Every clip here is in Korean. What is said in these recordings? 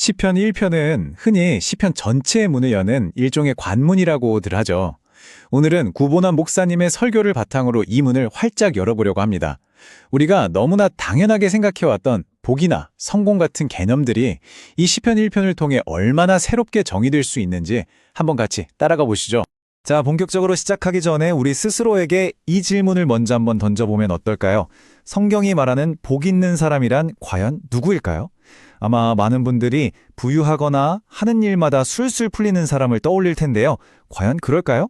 시편 1편은 흔히 시편 전체의 문을 여는 일종의 관문이라고들 하죠. 오늘은 구본원 목사님의 설교를 바탕으로 이 문을 활짝 열어보려고 합니다. 우리가 너무나 당연하게 생각해왔던 복이나 성공 같은 개념들이 이 시편 1편을 통해 얼마나 새롭게 정의될 수 있는지 한번 같이 따라가 보시죠. 자, 본격적으로 시작하기 전에 우리 스스로에게 이 질문을 먼저 한번 던져보면 어떨까요? 성경이 말하는 복 있는 사람이란 과연 누구일까요? 아마 많은 분들이 부유하거나 하는 일마다 술술 풀리는 사람을 떠올릴 텐데요. 과연 그럴까요?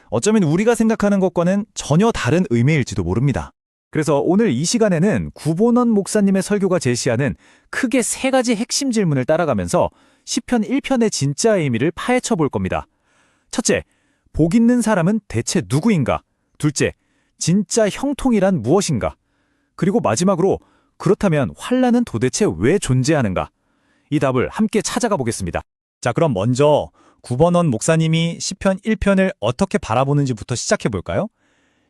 어쩌면 우리가 생각하는 것과는 전혀 다른 의미일지도 모릅니다. 그래서 오늘 이 시간에는 구본원 목사님의 설교가 제시하는 크게 세 가지 핵심 질문을 따라가면서 시편 1편의 진짜 의미를 파헤쳐 볼 겁니다. 첫째, 복 있는 사람은 대체 누구인가? 둘째, 진짜 형통이란 무엇인가? 그리고 마지막으로 그렇다면 환난은 도대체 왜 존재하는가? 이 답을 함께 찾아가 보겠습니다. 자, 그럼 먼저 구본원 목사님이 시편 1편을 어떻게 바라보는지부터 시작해 볼까요?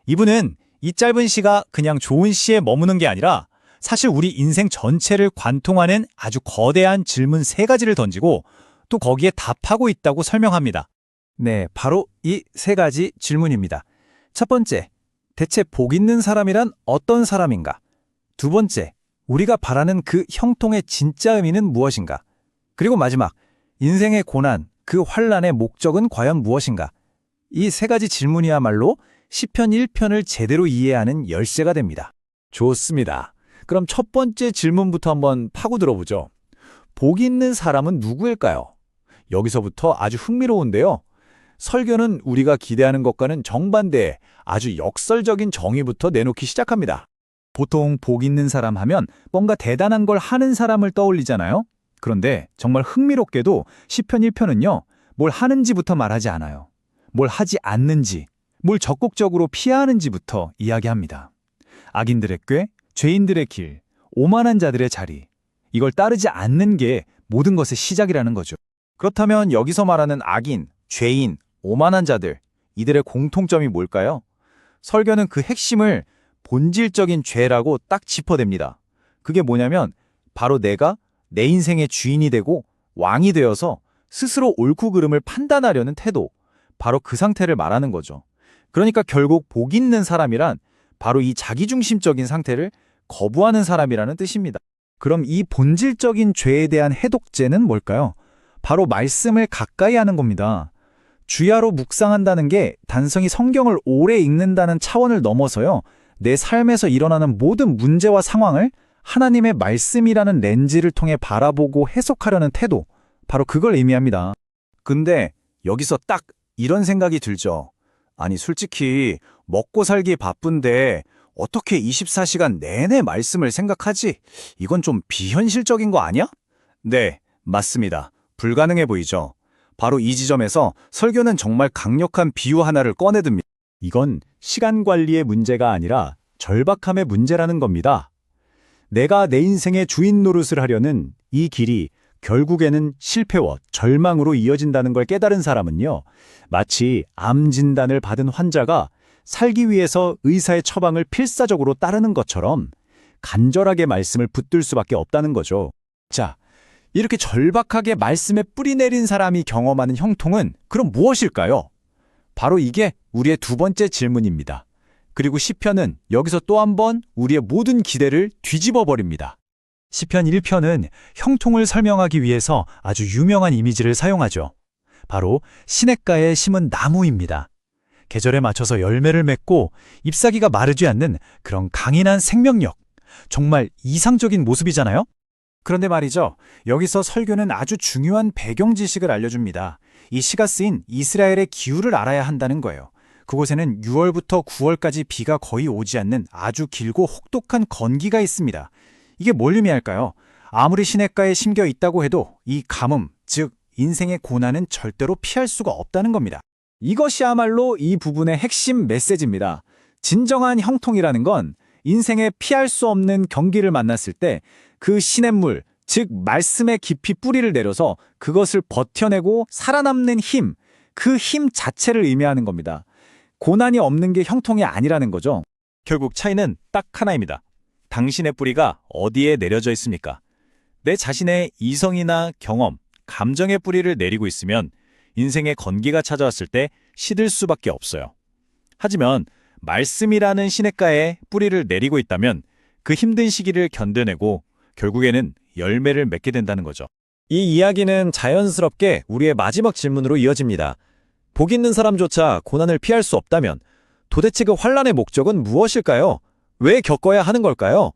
이분은 이 짧은 시가 그냥 좋은 시에 머무는 게 아니라 사실 우리 인생 전체를 관통하는 아주 거대한 질문 세 가지를 던지고 또 거기에 답하고 있다고 설명합니다. 네, 바로 이 세 가지 질문입니다. 첫 번째, 대체 복 있는 사람이란 어떤 사람인가? 두 번째, 우리가 바라는 그 형통의 진짜 의미는 무엇인가? 그리고 마지막, 인생의 고난, 그 환난의 목적은 과연 무엇인가? 이 세 가지 질문이야말로 시편 1편을 제대로 이해하는 열쇠가 됩니다. 좋습니다. 그럼 첫 번째 질문부터 한번 파고들어보죠. 복 있는 사람은 누구일까요? 여기서부터 아주 흥미로운데요. 설교는 우리가 기대하는 것과는 정반대의 아주 역설적인 정의부터 내놓기 시작합니다. 보통 복 있는 사람 하면 뭔가 대단한 걸 하는 사람을 떠올리잖아요. 그런데 정말 흥미롭게도 시편 1편은요. 뭘 하는지부터 말하지 않아요. 뭘 하지 않는지, 뭘 적극적으로 피해야 하는지부터 이야기합니다. 악인들의 꾀, 죄인들의 길, 오만한 자들의 자리, 이걸 따르지 않는 게 모든 것의 시작이라는 거죠. 그렇다면 여기서 말하는 악인, 죄인, 오만한 자들, 이들의 공통점이 뭘까요? 설교는 그 핵심을 본질적인 죄라고 딱 짚어댑니다. 그게 뭐냐면 바로 내가 내 인생의 주인이 되고 왕이 되어서 스스로 옳고 그름을 판단하려는 태도, 바로 그 상태를 말하는 거죠. 그러니까 결국 복 있는 사람이란 바로 이 자기중심적인 상태를 거부하는 사람이라는 뜻입니다. 그럼 이 본질적인 죄에 대한 해독제는 뭘까요? 바로 말씀을 가까이 하는 겁니다. 주야로 묵상한다는 게 단순히 성경을 오래 읽는다는 차원을 넘어서요. 내 삶에서 일어나는 모든 문제와 상황을 하나님의 말씀이라는 렌즈를 통해 바라보고 해석하려는 태도, 바로 그걸 의미합니다. 근데 여기서 딱 이런 생각이 들죠. 아니 솔직히 먹고 살기 바쁜데 어떻게 24시간 내내 말씀을 생각하지? 이건 좀 비현실적인 거 아니야? 네, 맞습니다. 불가능해 보이죠. 바로 이 지점에서 설교는 정말 강력한 비유 하나를 꺼내듭니다. 이건 시간 관리의 문제가 아니라 절박함의 문제라는 겁니다. 내가 내 인생의 주인 노릇을 하려는 이 길이 결국에는 실패와 절망으로 이어진다는 걸 깨달은 사람은요, 마치 암 진단을 받은 환자가 살기 위해서 의사의 처방을 필사적으로 따르는 것처럼 간절하게 말씀을 붙들 수밖에 없다는 거죠. 자, 이렇게 절박하게 말씀에 뿌리 내린 사람이 경험하는 형통은 그럼 무엇일까요? 바로 이게 우리의 두 번째 질문입니다. 그리고 시편은 여기서 또 한 번 우리의 모든 기대를 뒤집어 버립니다. 시편 1편은 형통을 설명하기 위해서 아주 유명한 이미지를 사용하죠. 바로 시냇가에 심은 나무입니다. 계절에 맞춰서 열매를 맺고 잎사귀가 마르지 않는 그런 강인한 생명력. 정말 이상적인 모습이잖아요? 그런데 말이죠. 여기서 설교는 아주 중요한 배경 지식을 알려줍니다. 이 시가 쓰인 이스라엘의 기후를 알아야 한다는 거예요. 그곳에는 6월부터 9월까지 비가 거의 오지 않는 아주 길고 혹독한 건기가 있습니다. 이게 뭘 의미할까요? 아무리 시냇가에 심겨 있다고 해도 이 가뭄, 즉 인생의 고난은 절대로 피할 수가 없다는 겁니다. 이것이야말로 이 부분의 핵심 메시지입니다. 진정한 형통이라는 건 인생에 피할 수 없는 경기를 만났을 때 그 시냇물, 즉 말씀의 깊이 뿌리를 내려서 그것을 버텨내고 살아남는 힘, 그 힘 자체를 의미하는 겁니다. 고난이 없는 게 형통이 아니라는 거죠. 결국 차이는 딱 하나입니다. 당신의 뿌리가 어디에 내려져 있습니까? 내 자신의 이성이나 경험, 감정의 뿌리를 내리고 있으면 인생의 건기가 찾아왔을 때 시들 수밖에 없어요. 하지만 말씀이라는 시냇가에 뿌리를 내리고 있다면 그 힘든 시기를 견뎌내고 결국에는 열매를 맺게 된다는 거죠. 이 이야기는 자연스럽게 우리의 마지막 질문으로 이어집니다. 복 있는 사람조차 고난을 피할 수 없다면 도대체 그 환난의 목적은 무엇일까요? 왜 겪어야 하는 걸까요?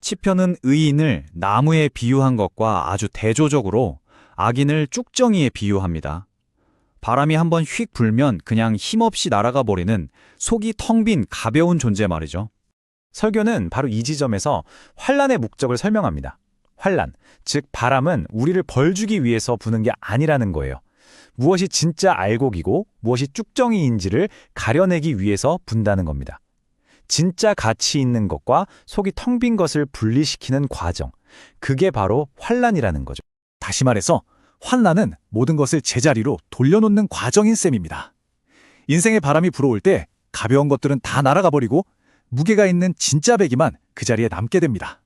시편은 의인을 나무에 비유한 것과 아주 대조적으로 악인을 쭉정이에 비유합니다. 바람이 한번 휙 불면 그냥 힘없이 날아가 버리는 속이 텅 빈 가벼운 존재 말이죠. 설교는 바로 이 지점에서 환난의 목적을 설명합니다. 환난, 즉 바람은 우리를 벌주기 위해서 부는 게 아니라는 거예요. 무엇이 진짜 알곡이고 무엇이 쭉정이인지를 가려내기 위해서 분다는 겁니다. 진짜 가치 있는 것과 속이 텅 빈 것을 분리시키는 과정, 그게 바로 환난이라는 거죠. 다시 말해서 환난은 모든 것을 제자리로 돌려놓는 과정인 셈입니다. 인생의 바람이 불어올 때 가벼운 것들은 다 날아가 버리고 무게가 있는 진짜 배기만 그 자리에 남게 됩니다.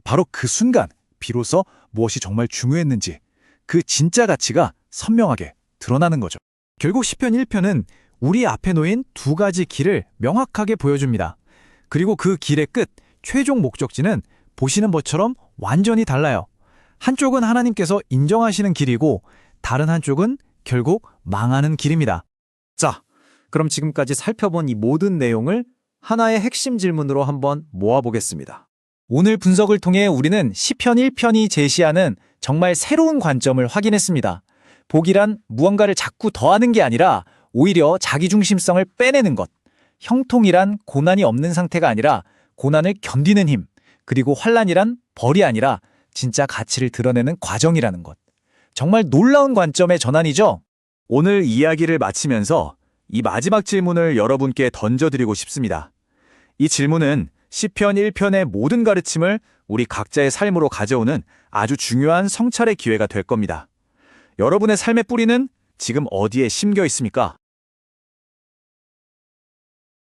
바로 그 순간 비로소 무엇이 정말 중요했는지 그 진짜 가치가 선명하게 드러나는 거죠. 결국 시편 1편은 우리 앞에 놓인 두 가지 길을 명확하게 보여줍니다. 그리고 그 길의 끝, 최종 목적지는 보시는 것처럼 완전히 달라요. 한쪽은 하나님께서 인정하시는 길이고 다른 한쪽은 결국 망하는 길입니다. 자, 그럼 지금까지 살펴본 이 모든 내용을 하나의 핵심 질문으로 한번 모아보겠습니다. 오늘 분석을 통해 우리는 시편 1편이 제시하는 정말 새로운 관점을 확인했습니다. 복이란 무언가를 자꾸 더하는 게 아니라 오히려 자기중심성을 빼내는 것. 형통이란 고난이 없는 상태가 아니라 고난을 견디는 힘. 그리고 환난이란 벌이 아니라 진짜 가치를 드러내는 과정이라는 것. 정말 놀라운 관점의 전환이죠? 오늘 이야기를 마치면서 이 마지막 질문을 여러분께 던져드리고 싶습니다. 이 질문은 시편 1편의 모든 가르침을 우리 각자의 삶으로 가져오는 아주 중요한 성찰의 기회가 될 겁니다. 여러분의 삶의 뿌리는 지금 어디에 심겨 있습니까?